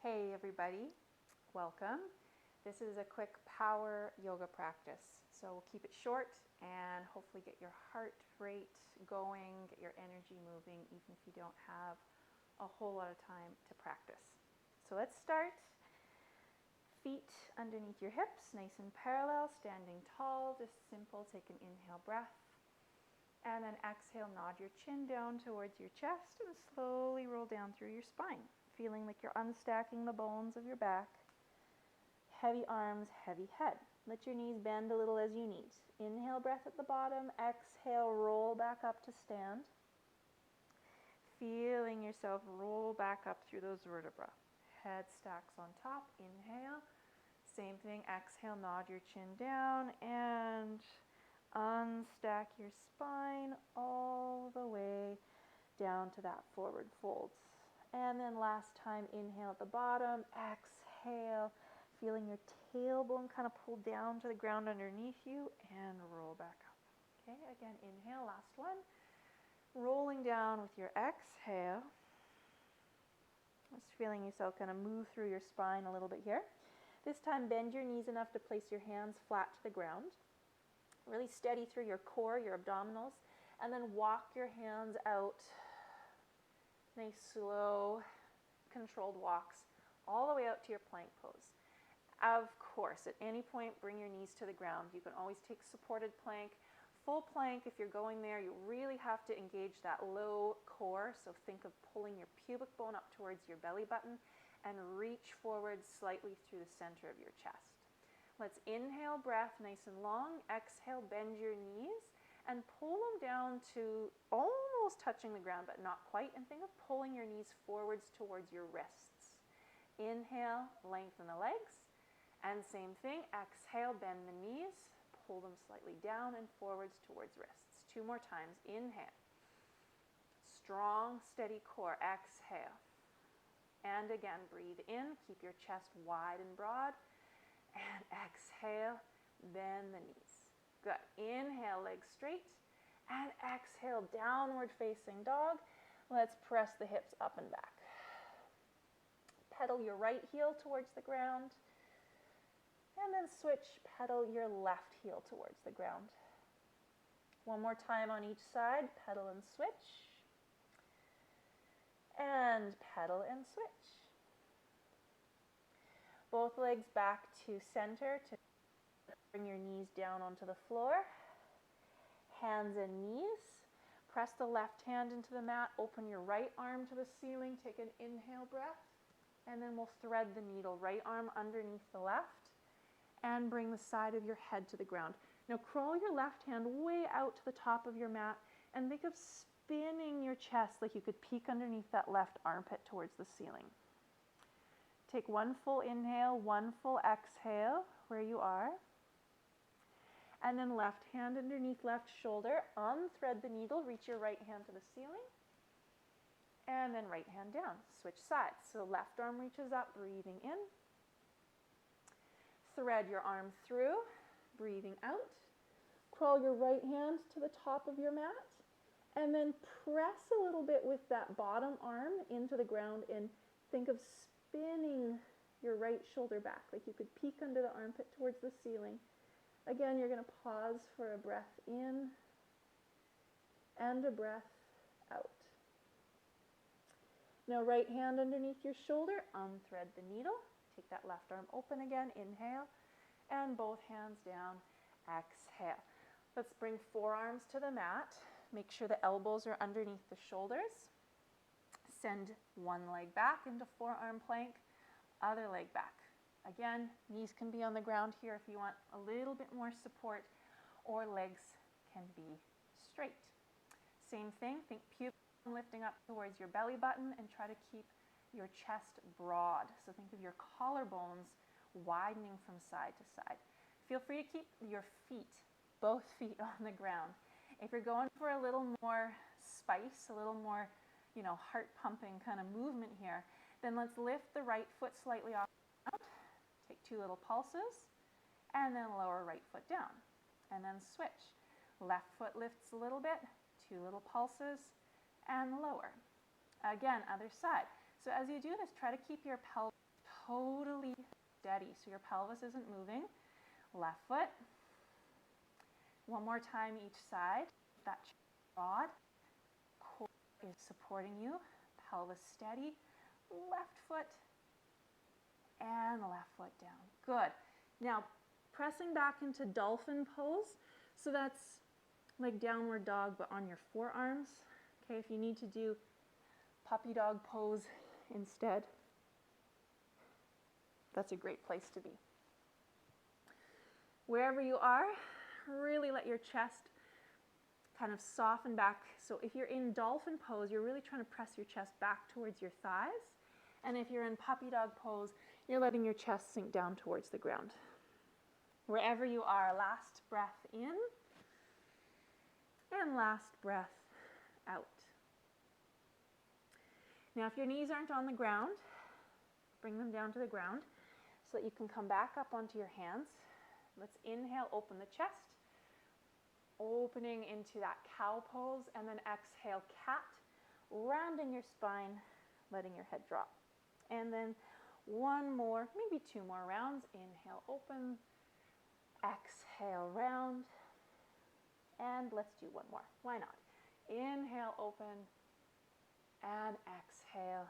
Hey everybody, welcome. This is a quick power yoga practice. So we'll keep it short and hopefully get your heart rate going, get your energy moving, even if you don't have a whole lot of time to practice. So let's start. Feet underneath your hips, nice and parallel, standing tall, just simple. Take an inhale breath. And then exhale, nod your chin down towards your chest and slowly roll down through your spine, feeling like you're unstacking the bones of your back. Heavy arms, heavy head. Let your knees bend a little as you need. Inhale, breath at the bottom. Exhale, roll back up to stand. Feeling yourself roll back up through those vertebrae. Head stacks on top. Inhale. Same thing. Exhale, nod your chin down and unstack your spine all the way down to that forward fold. And then last time, inhale at the bottom, exhale, feeling your tailbone kind of pull down to the ground underneath you and roll back up. Okay, again, inhale, last one. Rolling down with your exhale. Just feeling yourself kind of move through your spine a little bit here. This time, bend your knees enough to place your hands flat to the ground. Really steady through your core, your abdominals, and then walk your hands out. Nice, slow, controlled walks all the way out to your plank pose. Of course, at any point, bring your knees to the ground. You can always take supported plank. Full plank, if you're going there, you really have to engage that low core. So think of pulling your pubic bone up towards your belly button and reach forward slightly through the center of your chest. Let's inhale, breath nice and long. Exhale, bend your knees and pull them down to almost touching the ground, but not quite. And think of pulling your knees forwards towards your wrists. Inhale, lengthen the legs. And same thing, exhale, bend the knees, pull them slightly down and forwards towards wrists. 2 more times. Inhale. Strong, steady core. Exhale. And again, breathe in. Keep your chest wide and broad. And exhale, bend the knees. Good. Inhale, legs straight. And exhale, downward facing dog. Let's press the hips up and back. Pedal your right heel towards the ground. And then switch, pedal your left heel towards the ground. One more time on each side. Pedal and switch. And pedal and switch. Both legs back to center to bring your knees down onto the floor. Hands and knees. Press the left hand into the mat. Open your right arm to the ceiling. Take an inhale breath. And then we'll thread the needle. Right arm underneath the left. And bring the side of your head to the ground. Now crawl your left hand way out to the top of your mat. And think of spinning your chest like you could peek underneath that left armpit towards the ceiling. Take one full inhale, one full exhale where you are. And then left hand underneath left shoulder. Unthread the needle, reach your right hand to the ceiling. And then right hand down. Switch sides. So left arm reaches up, breathing in. Thread your arm through, breathing out. Crawl your right hand to the top of your mat. And then press a little bit with that bottom arm into the ground and think of spinning your right shoulder back, like you could peek under the armpit towards the ceiling. Again, you're going to pause for a breath in and a breath out. Now right hand underneath your shoulder, unthread the needle. Take that left arm open again, inhale, and both hands down, exhale. Let's bring forearms to the mat. Make sure the elbows are underneath the shoulders. Send one leg back into forearm plank, other leg back. Again, knees can be on the ground here if you want a little bit more support, or legs can be straight. Same thing, think pubic bone lifting up towards your belly button and try to keep your chest broad. So think of your collarbones widening from side to side. Feel free to keep your feet, both feet on the ground. If you're going for a little more spice, a little more heart pumping kind of movement here, then let's lift the right foot slightly off the ground. Take 2 little pulses, and then lower right foot down. And then switch. Left foot lifts a little bit, 2 little pulses, and lower. Again, other side. So as you do this, try to keep your pelvis totally steady, so your pelvis isn't moving. Left foot. One more time each side. That broad. Core is supporting you. Pelvis steady. Left foot and left foot down. Good. Now, pressing back into Dolphin Pose. So that's like downward dog, but on your forearms. Okay, if you need to do puppy dog pose instead, that's a great place to be. Wherever you are, really let your chest kind of soften back. So if you're in Dolphin Pose, you're really trying to press your chest back towards your thighs. And if you're in puppy dog pose, you're letting your chest sink down towards the ground. Wherever you are, last breath in and last breath out. Now, if your knees aren't on the ground, bring them down to the ground so that you can come back up onto your hands. Let's inhale, open the chest, opening into that cow pose, and then exhale, cat, rounding your spine, letting your head drop. And then one more, maybe two more rounds. Inhale, open, exhale, round, and let's do one more. Why not? Inhale, open, and exhale,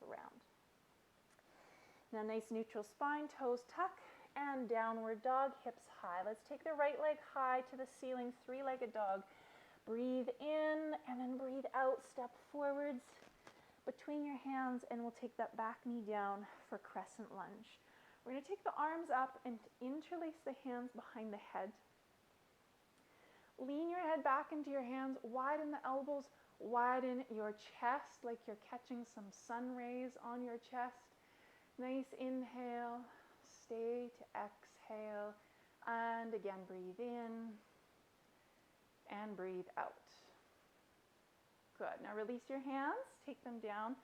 round. Now, nice neutral spine, toes tuck, and downward dog, hips high. Let's take the right leg high to the ceiling, three-legged dog. Breathe in and then breathe out, step forwards between your hands, and we'll take that back knee down for Crescent Lunge. We're going to take the arms up and interlace the hands behind the head. Lean your head back into your hands, widen the elbows, widen your chest like you're catching some sun rays on your chest. Nice inhale, stay to exhale, and again breathe in and breathe out. Good. Now release your hands, take them down,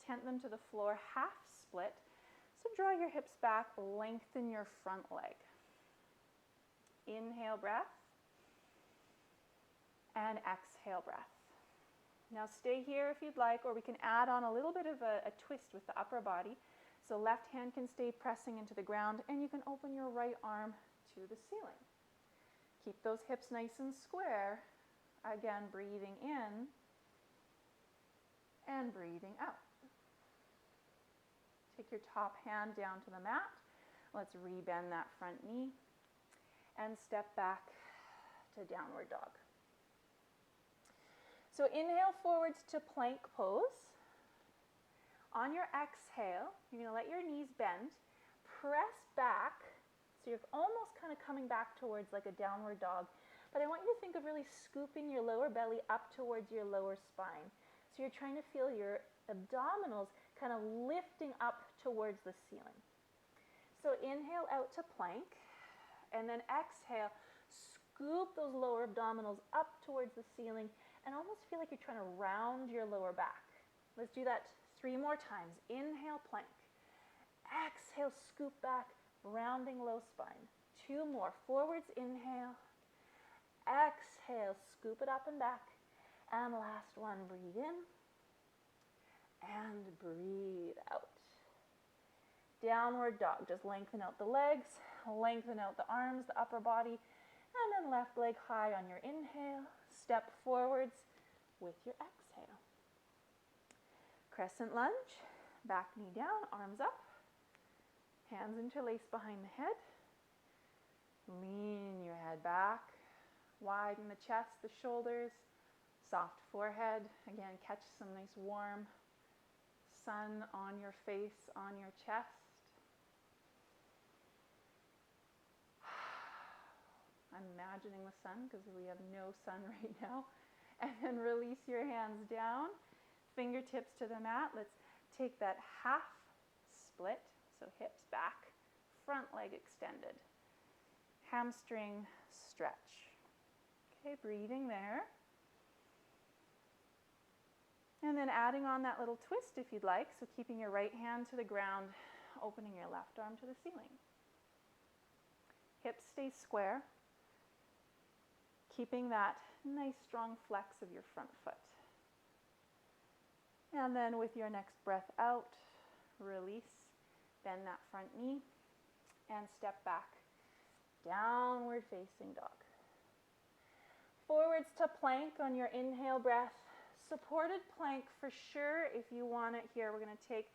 tent them to the floor, half split. So draw your hips back, lengthen your front leg. Inhale, breath, and exhale, breath. Now stay here if you'd like, or we can add on a little bit of a twist with the upper body. So left hand can stay pressing into the ground, and you can open your right arm to the ceiling. Keep those hips nice and square. Again, breathing in and breathing out. Take your top hand down to the mat. Let's rebend that front knee and step back to downward dog. So inhale forwards to plank pose. On your exhale, you're going to let your knees bend, press back, so you're almost kind of coming back towards like a downward dog, but I want you to think of really scooping your lower belly up towards your lower spine. So you're trying to feel your abdominals kind of lifting up towards the ceiling. So inhale out to plank, and then exhale, scoop those lower abdominals up towards the ceiling, and almost feel like you're trying to round your lower back. Let's do that 3 more times. Inhale, plank. Exhale, scoop back, rounding low spine. 2 more. Forwards, inhale. Exhale, scoop it up and back. And last one, breathe in and breathe out. Downward dog. Just lengthen out the legs, lengthen out the arms, the upper body, and then left leg high on your inhale. Step forwards with your exhale. Crescent lunge, back knee down, arms up, hands interlaced behind the head. Lean your head back, widen the chest, the shoulders, soft forehead. Again, catch some nice warm sun on your face, on your chest. I'm imagining the sun because we have no sun right now. And then release your hands down. Fingertips to the mat. Let's take that half split, so hips back, front leg extended. Hamstring stretch. Okay, breathing there. And then adding on that little twist if you'd like, so keeping your right hand to the ground, opening your left arm to the ceiling. Hips stay square, keeping that nice strong flex of your front foot. And then with your next breath out, release Bend that front knee and step back. Downward facing dog. Forwards to plank on your inhale breath. Supported plank for sure if you want it here. We're going to take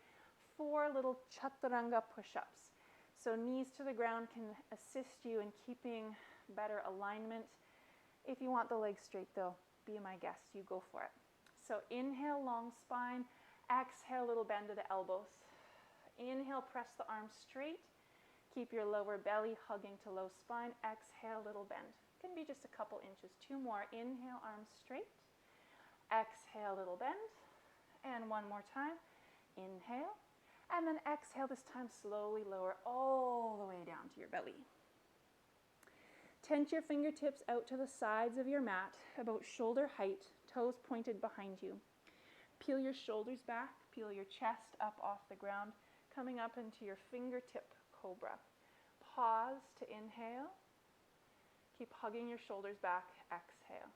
4 little Chaturanga Push-Ups. So knees to the ground can assist you in keeping better alignment. If you want the legs straight though, be my guest, you go for it. So inhale, long spine. Exhale, little bend to the elbows. Inhale, press the arms straight. Keep your lower belly hugging to low spine. Exhale, little bend. Can be just a couple inches. 2 more. Inhale, arms straight. Exhale, little bend. And 1 more time. Inhale. And then exhale, this time slowly lower all the way down to your belly. Tent your fingertips out to the sides of your mat, about shoulder height, toes pointed behind you. Peel your shoulders back, peel your chest up off the ground, coming up into your fingertip cobra. Pause to inhale. Keep hugging your shoulders back, exhale.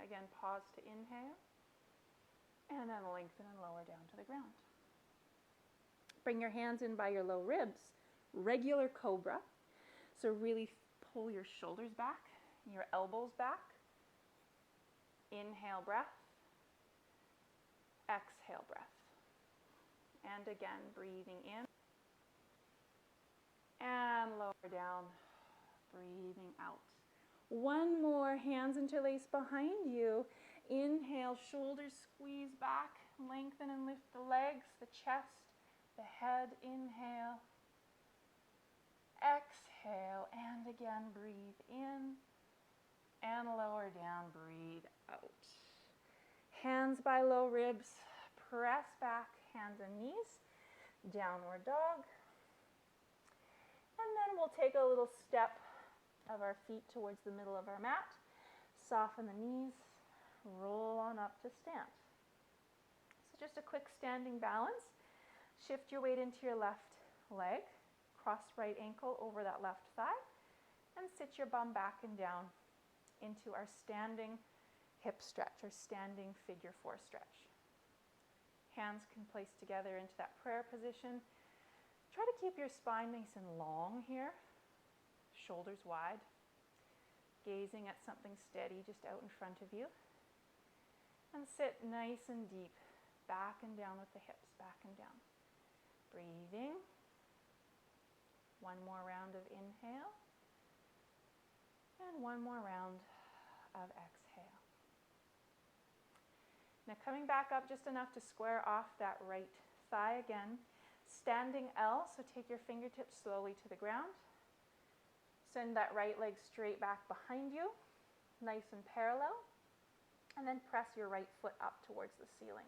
Again, pause to inhale. And then lengthen and lower down to the ground. Bring your hands in by your low ribs, regular cobra. So really pull your shoulders back, your elbows back. Inhale, breath. Exhale, breath. And again, breathing in. And lower down, breathing out. 1 more, hands interlace behind you. Inhale, shoulders squeeze back, lengthen and lift the legs, the chest, the head. Inhale, exhale, and again, breathe in and lower down, breathe out. Hands by low ribs, press back, hands and knees, downward dog. And then we'll take a little step of our feet towards the middle of our mat. Soften the knees, roll on up to stand. So just a quick standing balance. Shift your weight into your left leg, cross right ankle over that left thigh, and sit your bum back and down into our standing hip stretch or standing figure 4 stretch. Hands can place together into that prayer position. Try to keep your spine nice and long here, shoulders wide, gazing at something steady just out in front of you. And sit nice and deep, back and down with the hips, back and down. Breathing. 1 more round of inhale. And 1 more round of exhale. Now coming back up just enough to square off that right thigh again. Standing L, so take your fingertips slowly to the ground. Send that right leg straight back behind you, nice and parallel. And then press your right foot up towards the ceiling.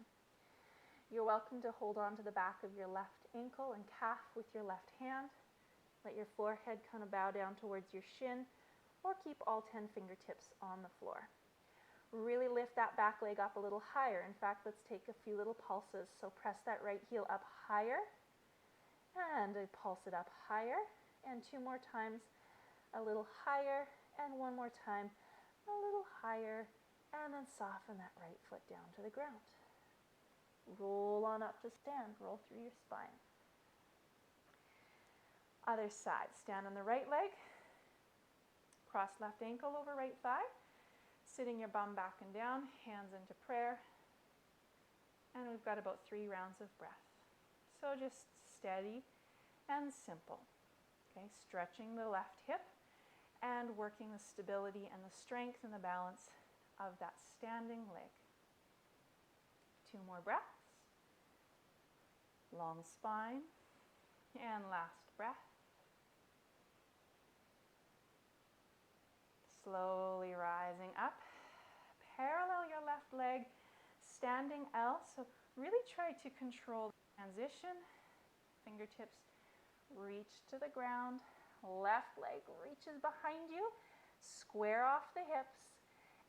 You're welcome to hold on to the back of your left ankle and calf with your left hand. Let your forehead kind of bow down towards your shin, or keep all 10 fingertips on the floor. Really lift that back leg up a little higher. In fact, let's take a few little pulses. So press that right heel up higher, and pulse it up higher, and 2 more times, a little higher, and 1 more time, a little higher, and then soften that right foot down to the ground. Roll on up to stand, roll through your spine. Other side, stand on the right leg, cross left ankle over right thigh, sitting your bum back and down, hands into prayer, and we've got about 3 rounds of breath. So just steady and simple, okay? Stretching the left hip and working the stability and the strength and the balance of that standing leg. 2 more breaths. Long spine. And last breath. Slowly rising up. Parallel your left leg. Standing L. So really try to control the transition. Fingertips reach to the ground. Left leg reaches behind you. Square off the hips.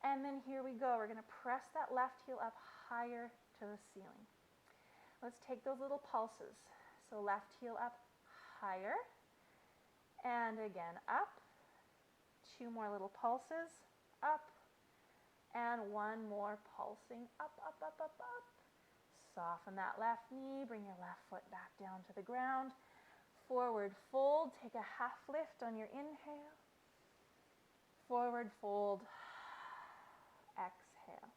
And then here we go. We're going to press that left heel up higher to the ceiling. Let's take those little pulses. So left heel up higher. And again up. 2 more little pulses. Up. And 1 more pulsing up, up, up, up, up. Soften that left knee, bring your left foot back down to the ground. Forward fold, take a half lift on your inhale. Forward fold, exhale.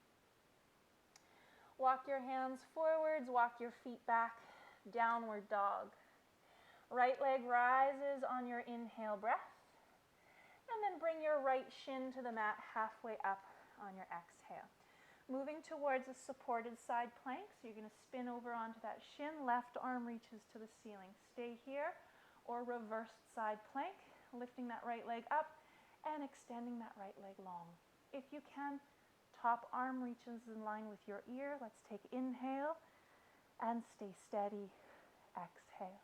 Walk your hands forwards, walk your feet back, downward dog. Right leg rises on your inhale breath, and then bring your right shin to the mat halfway up on your exhale. Moving towards a supported side plank, so you're going to spin over onto that shin, left arm reaches to the ceiling. Stay here, or reversed side plank, lifting that right leg up and extending that right leg long. If you can, top arm reaches in line with your ear. Let's take inhale and stay steady, exhale.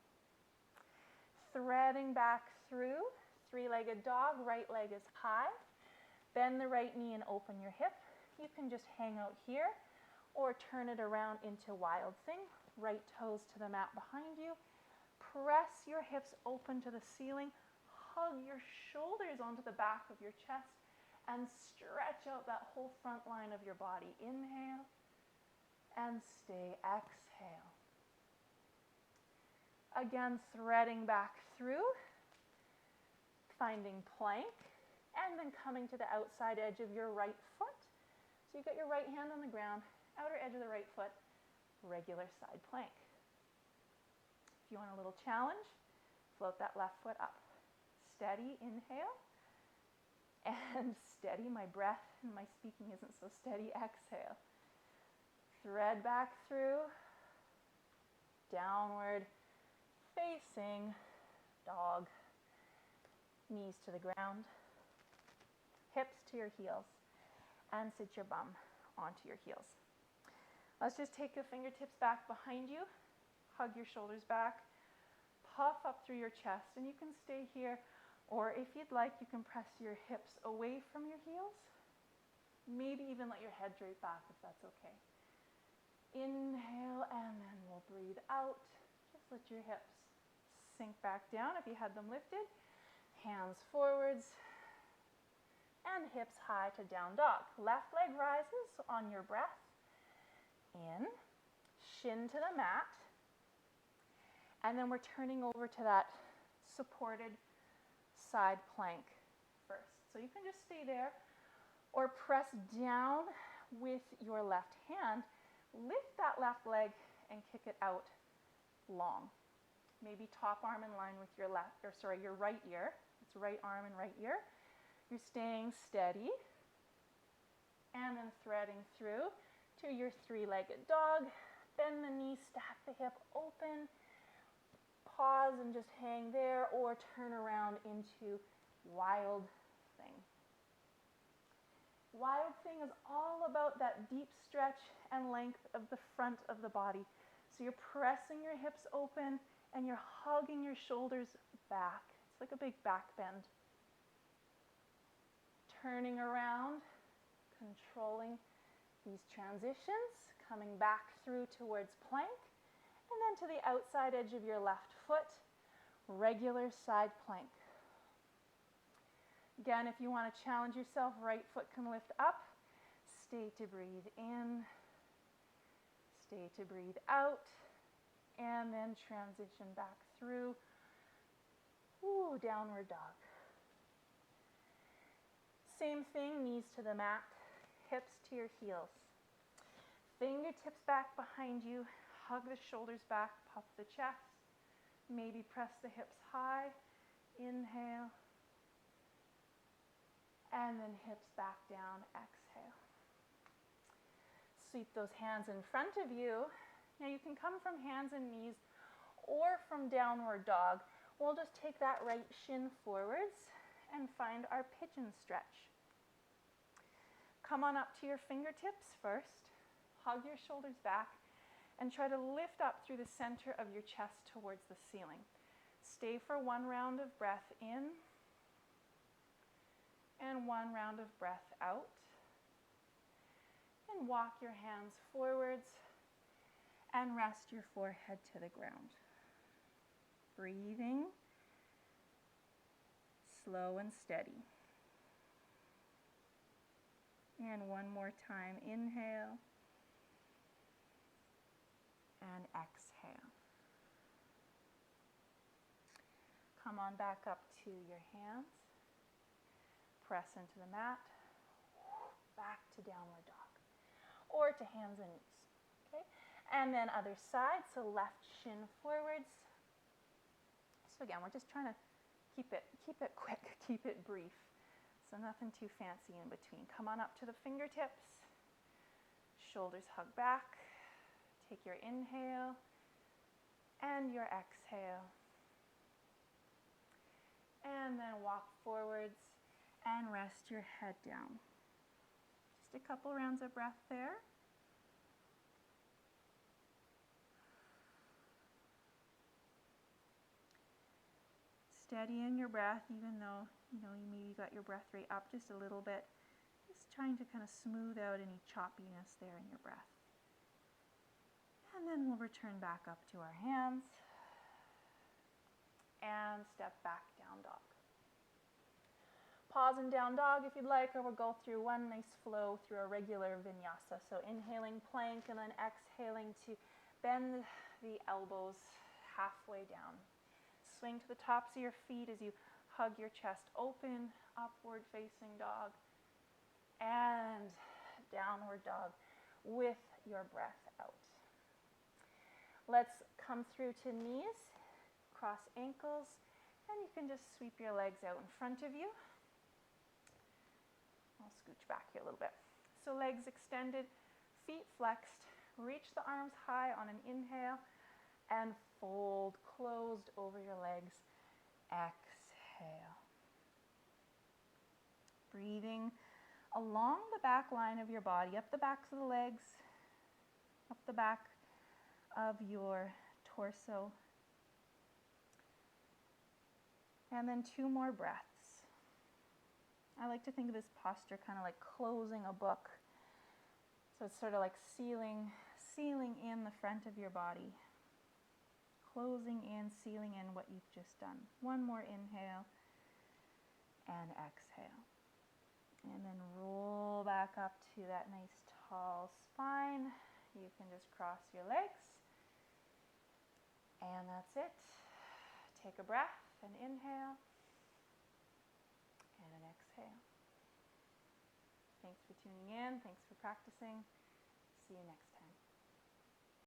Threading back through, three-legged dog, right leg is high. Bend the right knee and open your hip. You can just hang out here or turn it around into wild thing. Right toes to the mat behind you. Press your hips open to the ceiling. Hug your shoulders onto the back of your chest and stretch out that whole front line of your body. Inhale and stay, exhale. Again, threading back through, finding plank, and then coming to the outside edge of your right foot. So you've got your right hand on the ground, outer edge of the right foot, regular side plank. If you want a little challenge, float that left foot up. Steady, inhale, and steady. My breath and my speaking isn't so steady, exhale. Thread back through, downward facing dog. Knees to the ground, hips to your heels, and sit your bum onto your heels. Let's just take your fingertips back behind you, hug your shoulders back, puff up through your chest, and you can stay here, or if you'd like, you can press your hips away from your heels, maybe even let your head drape back if that's okay. Inhale, and then we'll breathe out. Just let your hips sink back down if you had them lifted. Hands forwards, and hips high to down dog. Left leg rises on your breath. In, shin to the mat. And then we're turning over to that supported side plank first. So you can just stay there or press down with your left hand. Lift that left leg and kick it out long. Maybe top arm in line with your your right ear. It's right arm and right ear. You're staying steady and then threading through to your three-legged dog. Bend the knee, stack the hip open. Pause and just hang there or turn around into wild thing. Wild thing is all about that deep stretch and length of the front of the body. So you're pressing your hips open and you're hugging your shoulders back. It's like a big back bend. Turning around, controlling these transitions, coming back through towards plank, and then to the outside edge of your left foot, regular side plank. Again, if you want to challenge yourself, right foot can lift up. Stay to breathe in, stay to breathe out, and then transition back through. Ooh, downward dog. Same thing, knees to the mat, hips to your heels. Fingertips back behind you, hug the shoulders back, puff the chest. Maybe press the hips high, inhale. And then hips back down, exhale. Sweep those hands in front of you. Now you can come from hands and knees or from downward dog. We'll just take that right shin forwards and find our pigeon stretch. Come on up to your fingertips first. Hug your shoulders back and try to lift up through the center of your chest towards the ceiling. Stay for one round of breath in and one round of breath out. And walk your hands forwards and rest your forehead to the ground. Breathing slow and steady. And one more time, inhale. and exhale. Come on back up to your hands. Press into the mat. Back to downward dog. Or to hands and knees. Okay? And then other side, so left shin forwards. So again, we're just trying to keep it quick, keep it brief. So nothing too fancy in between. Come on up to the fingertips. Shoulders hug back. Take your inhale and your exhale. And then walk forwards and rest your head down. Just a couple rounds of breath there. Steady in your breath, even though you maybe got your breath rate up just a little bit. Just trying to kind of smooth out any choppiness there in your breath. And then we'll return back up to our hands and step back, down dog. Pause in down dog if you'd like, or we'll go through one nice flow through a regular vinyasa. So inhaling plank and then exhaling to bend the elbows halfway down. Swing to the tops of your feet as you hug your chest open, upward facing dog, and downward dog with your breath out. Let's come through to knees, cross ankles, and you can just sweep your legs out in front of you. I'll scooch back here a little bit. So legs extended, feet flexed, reach the arms high on an inhale, and fold closed over your legs. Exhale. Breathing along the back line of your body, up the backs of the legs, up the back of your torso. And then 2 more breaths. I like to think of this posture kind of like closing a book. So it's sort of like sealing in the front of your body. Closing in, sealing in what you've just done. 1 more inhale and exhale. And then roll back up to that nice tall spine. You can just cross your legs. And that's it. Take a breath, an inhale, and an exhale. Thanks for tuning in. Thanks for practicing. See you next time.